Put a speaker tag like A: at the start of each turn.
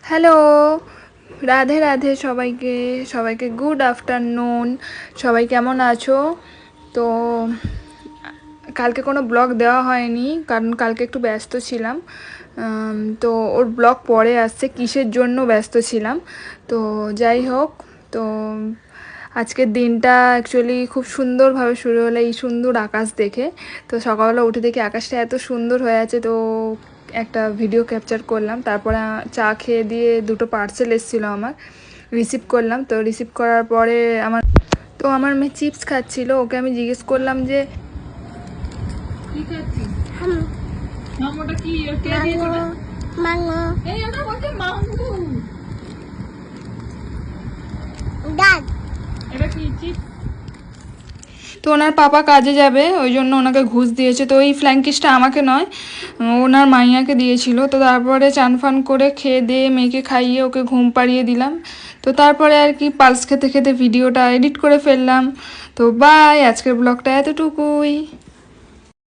A: Hello, Radhe Radhe সবাইকে। সবাইকে good afternoon. সবাই কেমন আছো? তো কালকে কোনো ব্লগ দেওয়া হয়নি, কারণ কালকে একটু ব্যস্ত ছিলাম। তো ওর ব্লগ পরে আসছে, কিসের জন্য ব্যস্ত ছিলাম। তো যাই হোক, তো আজকের দিনটা অ্যাকচুয়ালি খুব সুন্দরভাবে শুরু হলো এই সুন্দর আকাশ দেখে। তো সকালবেলা উঠে দেখি আকাশটা এত সুন্দর হয়ে আছে, তো একটা ভিডিও ক্যাপচার করলাম। তারপরে চা খেয়ে দিয়ে দুটো পার্সেল এসেছিলো আমার, রিসিভ করলাম। তো রিসিভ করার পরে আমার মেয়ে চিপস খাচ্ছিল। ওকে আমি জিজ্ঞেস করলাম যে কি খাচ্ছিস? ওটা কি কে দিয়েছে? মাঙ্গো। এই ওটা বলছে মাঙ্গো। দাদ এটা কি চিপস? তো ওনার পাপা কাজে যাবে, ওই জন্য ওনাকে ঘুষ দিয়েছে। তো এই ফ্ল্যাঙ্কিশটা আমাকে নয়, ওনার মাইয়াকে দিয়েছিল। তো তারপরে চান ফান করে খেয়ে দিয়ে মেয়েকে খাইয়ে ওকে ঘুম পাড়িয়ে দিলাম। তো তারপরে আর কি পালস খেতে খেতে ভিডিওটা এডিট করে ফেললাম। তো বাই, আজকের ব্লগটা এতটুকুই।